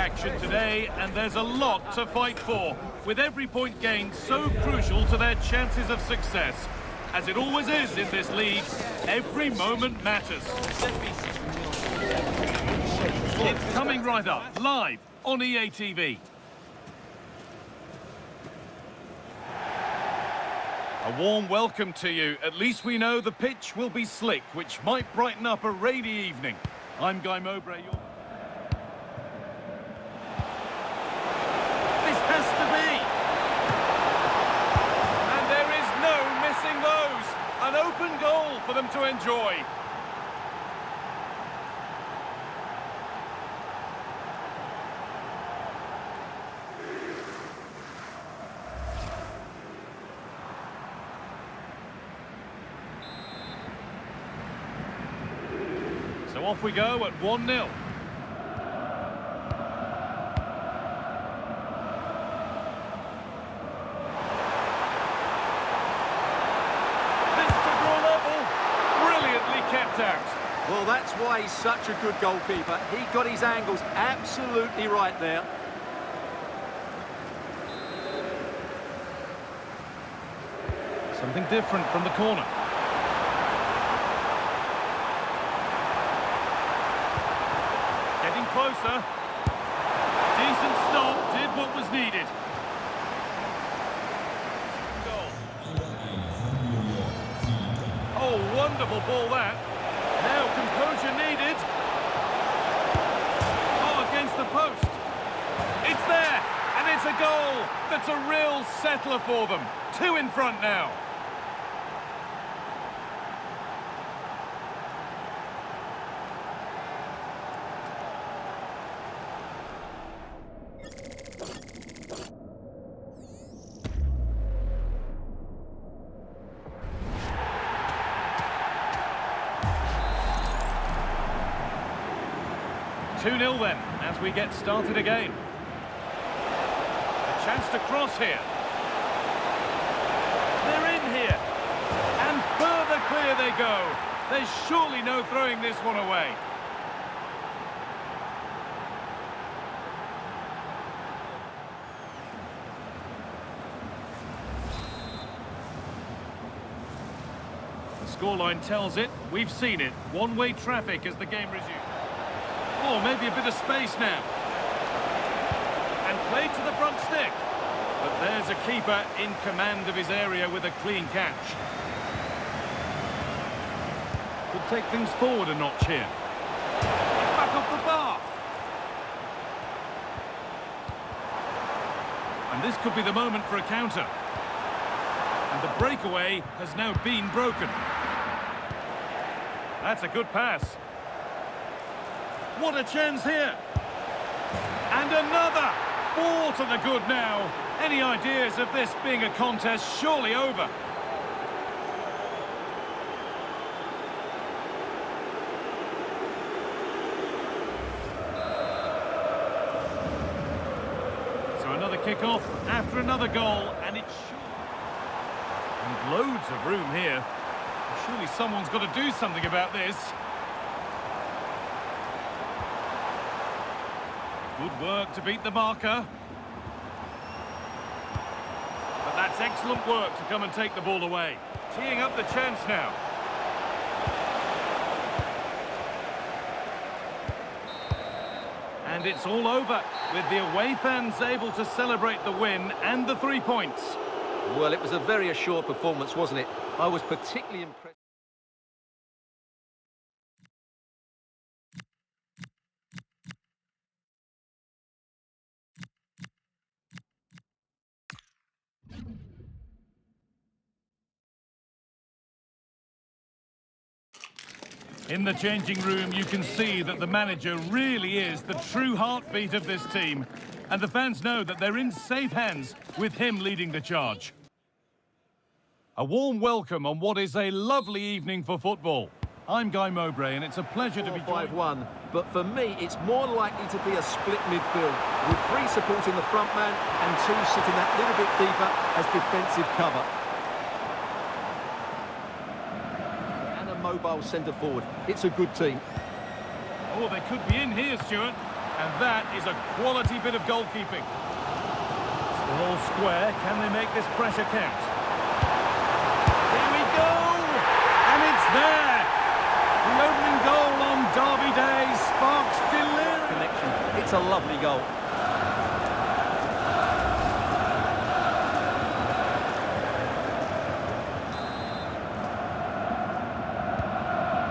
action today, and there's a lot to fight for, with every point gained so crucial to their chances of success. As it always is in this league, every moment matters. It's coming right up, live on EA TV. A warm welcome to you. At least we know the pitch will be slick, which might brighten up a rainy evening. I'm Guy Mowbray. This has to be! And there is no missing those. An open goal for them to enjoy. So off we go at 1-0. This to draw level. Brilliantly kept out. Well, that's why he's such a good goalkeeper. He got his angles absolutely right there. Something different from the corner. Closer. Decent stop, did what was needed. Goal. Oh, wonderful ball that. Now composure needed. Oh, against the post. It's there, and it's a goal. That's a real settler for them. 2 in front now. Two-nil then, as we get started again. A chance to cross here. They're in here. And further clear they go. There's surely no throwing this one away. The scoreline tells it. We've seen it. One-way traffic as the game resumes. Oh, maybe a bit of space now. And played to the front stick. But there's a keeper in command of his area with a clean catch. Could take things forward a notch here. Back off the bar. And this could be the moment for a counter. And the breakaway has now been broken. That's a good pass. What a chance here. And another. 4 to the good now. Any ideas of this being a contest surely over? So another kick-off after another goal, and it's sure. And loads of room here. Surely someone's got to do something about this. Good work to beat the marker. But that's excellent work to come and take the ball away. Teeing up the chance now. And it's all over, with the away fans able to celebrate the win and the 3 points. Well, it was a very assured performance, wasn't it? I was particularly impressed. In the changing room, you can see that the manager really is the true heartbeat of this team. And the fans know that they're in safe hands with him leading the charge. A warm welcome on what is a lovely evening for football. I'm Guy Mowbray, and it's a pleasure to be joined. 5-1, but for me, it's more likely to be a split midfield, with 3 supporting the front man and 2 sitting that little bit deeper as defensive cover. And a mobile centre forward. It's a good team. Oh, they could be in here, Stuart. And that is a quality bit of goalkeeping. Still all square. Can they make this pressure count? Here we go! And it's there! The opening goal on Derby Day sparks delirium. Connection. It's a lovely goal.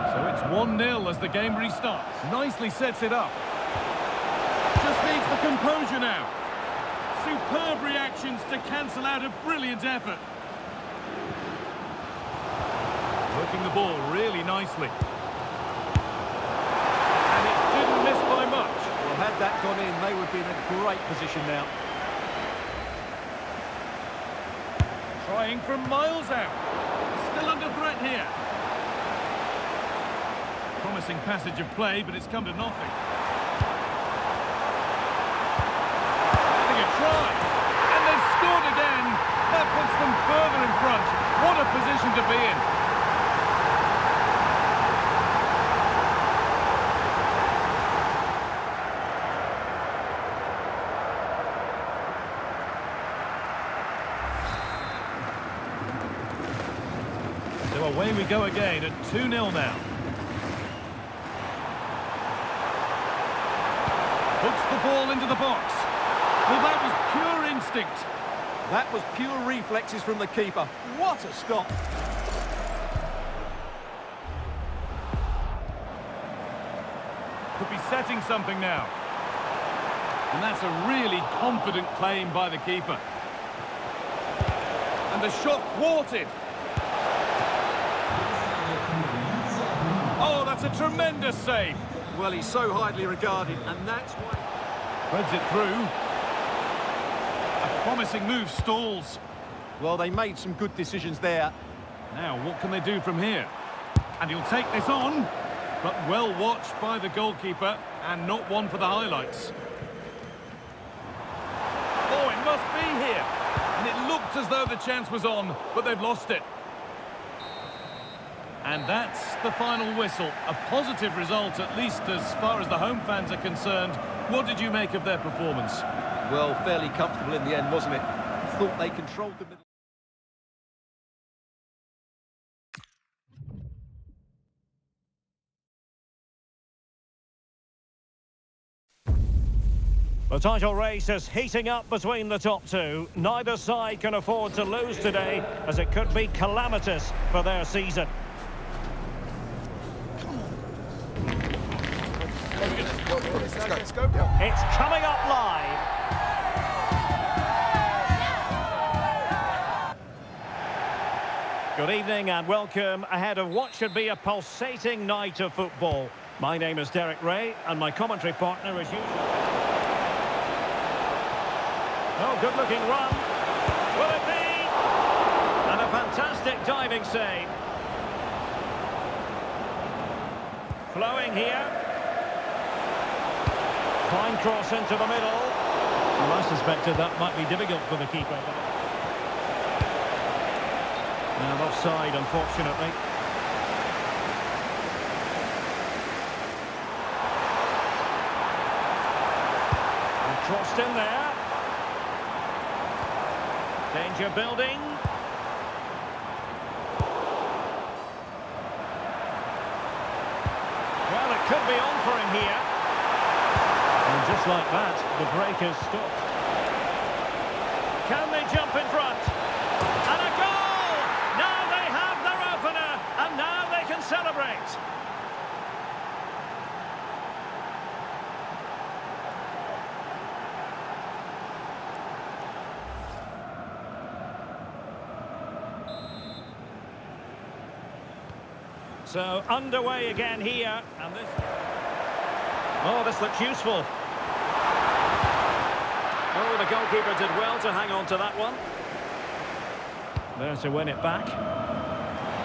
So it's 1-0 as the game restarts. Nicely sets it up. Just needs the composure now. Superb reactions to cancel out a brilliant effort. Working the ball really nicely. And it didn't miss by much. Well, had that gone in, they would be in a great position now. Trying from miles out. Still under threat here. Promising passage of play, but it's come to nothing. Try, and they've scored again. That puts them further in front. What a position to be in. So away we go again at 2-0 now. Puts the ball into the box. Well, that was pure instinct. That was pure reflexes from the keeper. What a stop. Could be setting something now. And that's a really confident claim by the keeper. And the shot thwarted. Oh, that's a tremendous save. Well, he's so highly regarded, and that's why... Threads it through. A promising move stalls. Well, they made some good decisions there. Now, what can they do from here? And he'll take this on, but well watched by the goalkeeper, and not one for the highlights. Oh, it must be here. And it looked as though the chance was on, but they've lost it. And that's the final whistle. A positive result, at least as far as the home fans are concerned. What did you make of their performance? Well, fairly comfortable in the end, wasn't it? Thought they controlled the middle. The title race is heating up between the top two. Neither side can afford to lose today, as it could be calamitous for their season. It's coming up live. Good evening and welcome ahead of what should be a pulsating night of football. My name is Derek Ray and my commentary partner is usual. Oh, good-looking run. Will it be? And a fantastic diving save. Flowing here. Fine cross into the middle. Well, I suspected that might be difficult for the keeper. Now offside, unfortunately. And crossed in there. Danger building. Well, it could be on for him here. And just like that, the break is stopped. Can they jump in front? And a goal! Now they have their opener, and now they can celebrate. So underway again here, and this... Oh, this looks useful. Oh, the goalkeeper did well to hang on to that one. There to win it back.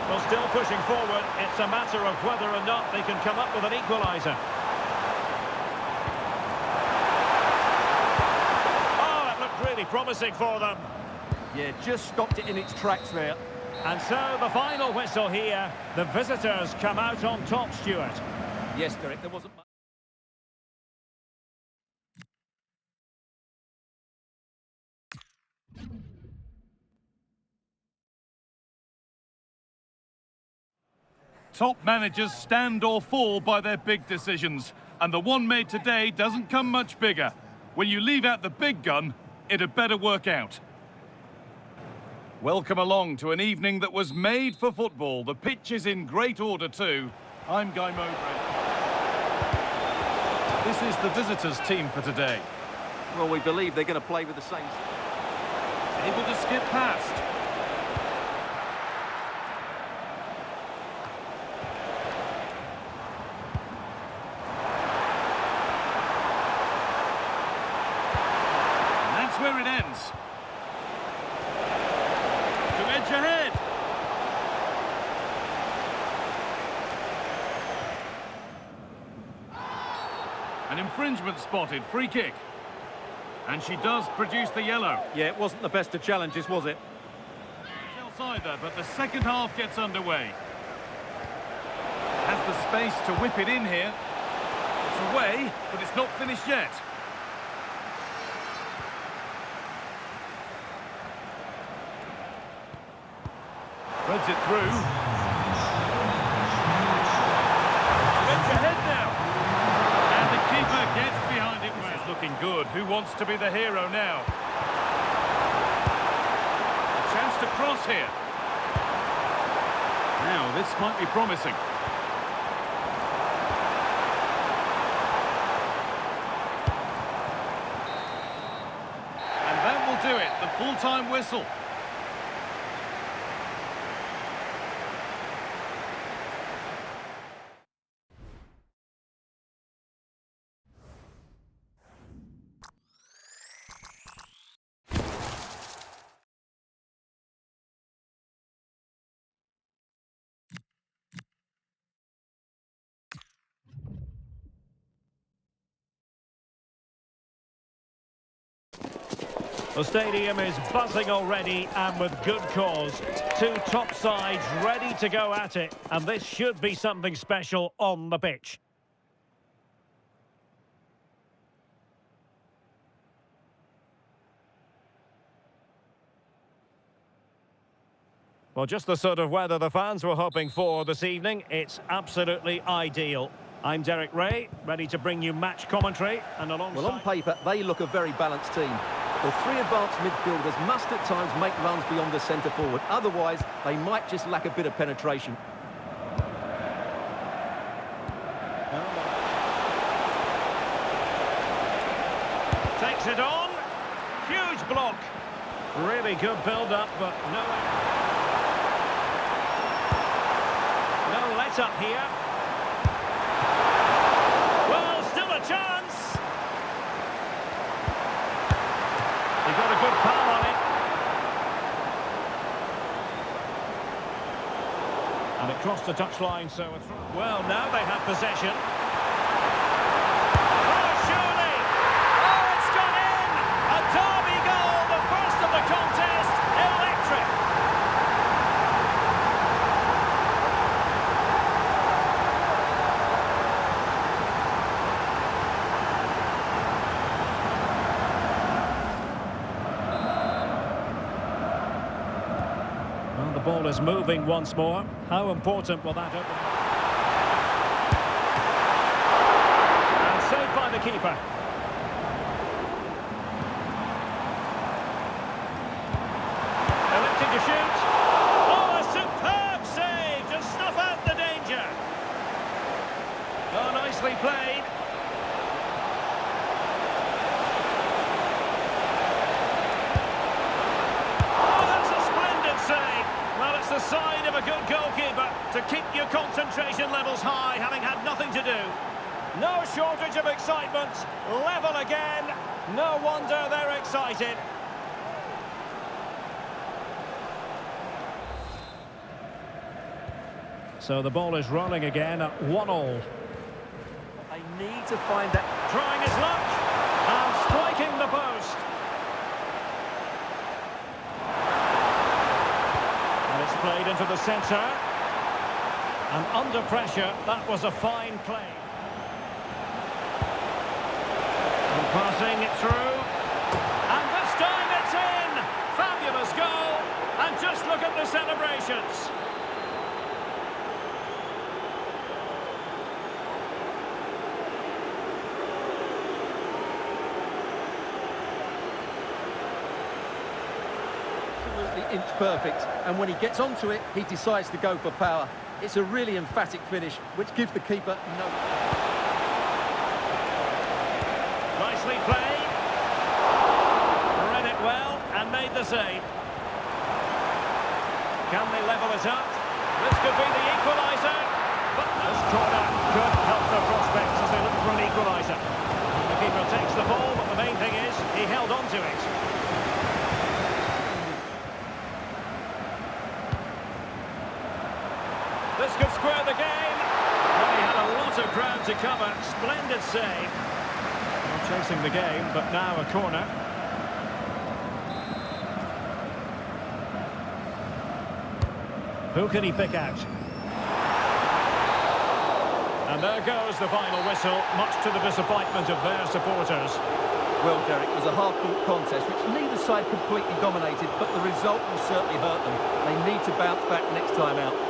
Well, still pushing forward. It's a matter of whether or not they can come up with an equaliser. Oh, that looked really promising for them. Yeah, just stopped it in its tracks there. And so the final whistle here. The visitors come out on top, Stuart. Yes, Derek, there wasn't much. Top managers stand or fall by their big decisions, and the one made today doesn't come much bigger. When you leave out the big gun, it had better work out. Welcome along to an evening that was made for football. The pitch is in great order too. I'm Guy Mowbray. This is the visitors' team for today. Well, we believe they're going to play with the same... Able to skip past. And that's where it ends. To edge ahead. An infringement spotted. Free kick. And she does produce the yellow. Yeah, it wasn't the best of challenges, was it? It's either, but the second half gets underway. Has the space to whip it in here. It's away, but it's not finished yet. Threads it through. Edge ahead now. And the keeper gets behind it well. This is looking good. Who wants to be the hero now? A chance to cross here. Now, this might be promising. And that will do it. The full-time whistle. The stadium is buzzing already, and with good cause. Two top sides ready to go at it, and this should be something special on the pitch. Well, just the sort of weather the fans were hoping for this evening. It's absolutely ideal. I'm Derek Ray, ready to bring you match commentary, and alongside... Well, on paper, they look a very balanced team. The three advanced midfielders must at times make runs beyond the centre forward. Otherwise, they might just lack a bit of penetration. Takes it on. Huge block. Really good build-up, but no let-up here. Well, still a chance. He got a good power on it. And it crossed the touchline, so it's... Well, now they have possession. Oh, surely! Oh, it's gone in! A derby goal, the first of the contest. Electric! The ball is moving once more. How important will that open? And saved by the keeper. Electing to shoot. Oh, a superb save to snuff out the danger. Oh, nicely played. The sign of a good goalkeeper to keep your concentration levels high, having had nothing to do. No shortage of excitement, level again. No wonder they're excited. So the ball is rolling again at 1-1. They need to find that... Trying his luck and striking the post. Played into the centre, and under pressure, that was a fine play. And passing it through, and this time it's in! Fabulous goal, and just look at the celebrations. inch perfect, and when he gets onto it, he decides to go for power. It's a really emphatic finish, which gives the keeper no... Nicely played. Read it well and made the save. Can they level it up? This could be the equaliser. But this corner could help their prospects as they look for an equaliser. The keeper takes the ball, but the main thing is he held on to it. This could square the game. Well, he had a lot of ground to cover. Splendid save. Well, chasing the game, but now a corner. Who can he pick out? And there goes the final whistle, much to the disappointment of their supporters. Well, Derek, it was a hard-fought contest, which neither side completely dominated, but the result will certainly hurt them. They need to bounce back next time out.